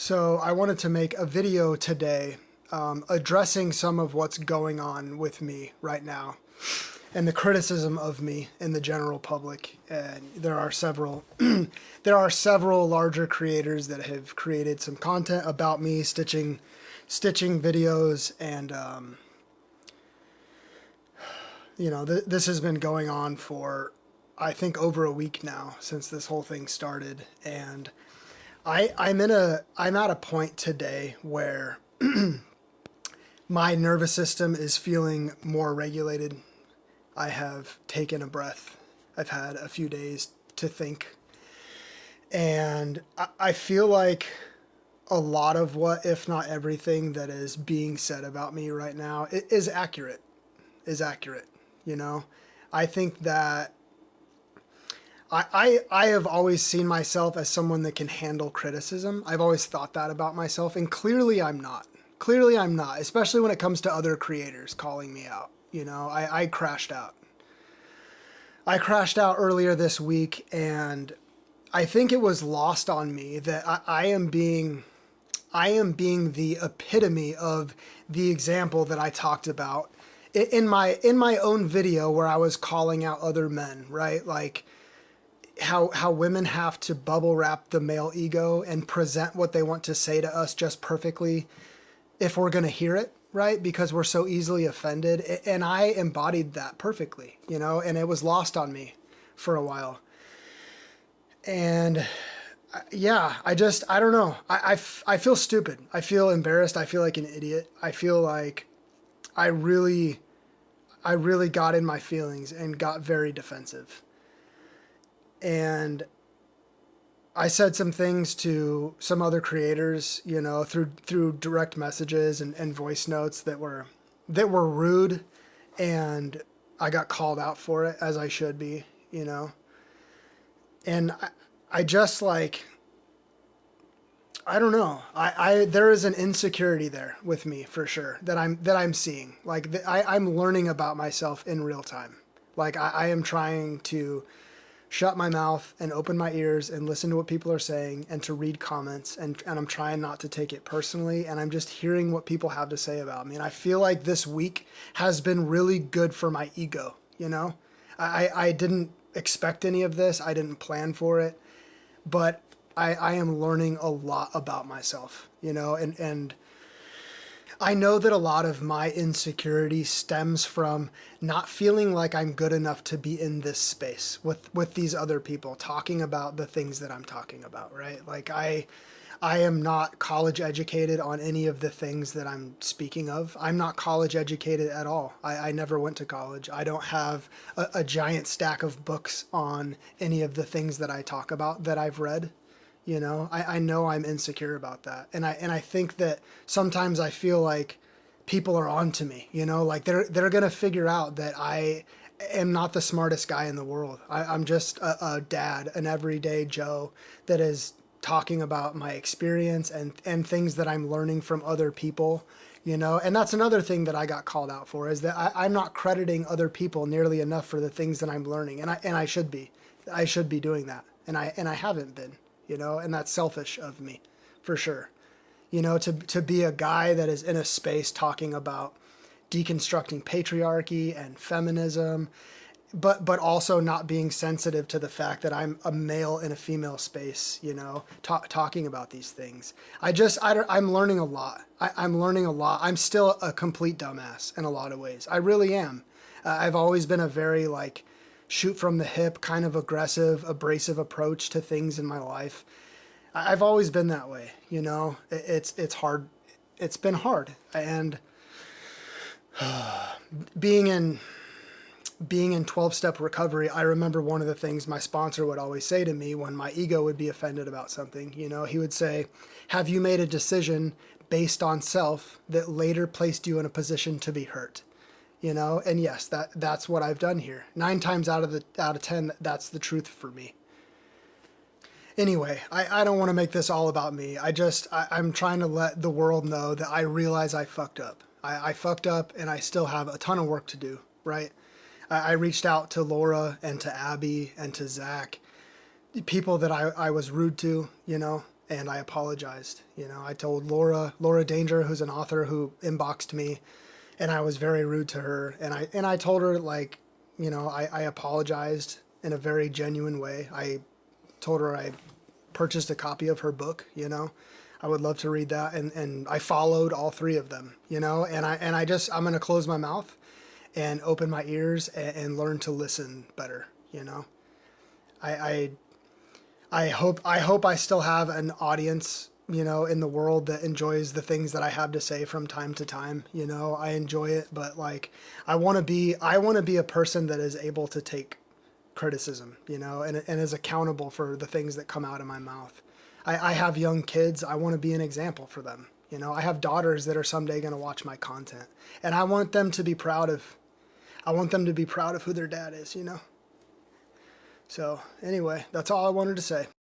So I wanted to make a video today addressing some of what's going on with me right now and the criticism of me in the general public. And there are several there are several larger creators that have created some content about me stitching videos and this has been going on for I think over a week now since this whole thing started. And I'm at a point today where my nervous system is feeling more regulated. I have taken a breath. I've had a few days to think. And I feel like a lot of what, if not everything, that is being said about me right now is accurate. Is accurate. You know, I think that I have always seen myself as someone that can handle criticism. I've always thought that about myself, and clearly I'm not. Clearly I'm not, especially when it comes to other creators calling me out. You know, I crashed out. I crashed out earlier this week, and I think it was lost on me that I am being the epitome of the example that I talked about in my own video where I was calling out other men, right? Like how women have to bubble wrap the male ego and present what they want to say to us just perfectly if we're going to hear it, right? Because we're so easily offended. And I embodied that perfectly, you know, and it was lost on me for a while. And yeah, I don't know. I feel stupid. I feel embarrassed. I feel like an idiot. I feel like I really got in my feelings and got very defensive. And I said some things to some other creators, you know, through direct messages and voice notes that were rude, and I got called out for it, as I should be, you know. And I just like, I don't know. There is an insecurity there with me for sure that I'm seeing. Like I'm learning about myself in real time. Like I am trying to shut my mouth and open my ears and listen to what people are saying and to read comments, and I'm trying not to take it personally, and I'm just hearing what people have to say about me. And I feel like this week has been really good for my ego, you know? I didn't expect any of this. I didn't plan for it, but I am learning a lot about myself, you know, and I know that a lot of my insecurity stems from not feeling like I'm good enough to be in this space with these other people talking about the things that I'm talking about, right? Like I am not college educated on any of the things that I'm speaking of. I'm not college educated at all. I never went to college. I don't have a giant stack of books on any of the things that I talk about that I've read. You know, I know I'm insecure about that. And I think that sometimes I feel like people are on to me, you know, like they're going to figure out that I am not the smartest guy in the world. I'm just a dad, an everyday Joe that is talking about my experience and things that I'm learning from other people, you know. And that's another thing that I got called out for, is that I'm not crediting other people nearly enough for the things that I'm learning. And I should be. I should be doing that. And I haven't been. You know, and that's selfish of me, for sure. You know, to be a guy that is in a space talking about deconstructing patriarchy and feminism, but also not being sensitive to the fact that I'm a male in a female space, you know, talking about these things. I'm learning a lot. I'm learning a lot. I'm still a complete dumbass in a lot of ways. I really am. I've always been a very like shoot from the hip, kind of aggressive, abrasive approach to things in my life. I've always been that way, you know. It's hard. It's been hard, and being in 12-step recovery, I remember one of the things my sponsor would always say to me when my ego would be offended about something. You know, he would say, "Have you made a decision based on self that later placed you in a position to be hurt?" You know, and yes, that's what I've done here. 9 times out of 10, that's the truth for me. Anyway, I don't want to make this all about me. I'm trying to let the world know that I realize I fucked up. I fucked up, and I still have a ton of work to do, right? I reached out to Laura and to Abby and to Zach, people that I was rude to, you know, and I apologized. You know, I told Laura Danger, who's an author who inboxed me, and I was very rude to her, and I told her, like, you know, I apologized in a very genuine way. I told her I purchased a copy of her book, you know. I would love to read that, and I followed all three of them, you know, I'm gonna close my mouth and open my ears and learn to listen better, you know. I, I I hope I still have an audience, you know, in the world that enjoys the things that I have to say from time to time. You know, I enjoy it, but like I want to be a person that is able to take criticism, you know, and is accountable for the things that come out of my mouth. I have young kids. I want to be an example for them. You know, I have daughters that are someday going to watch my content, and I want them to be proud of. I want them to be proud of who their dad is. You know. So anyway, that's all I wanted to say.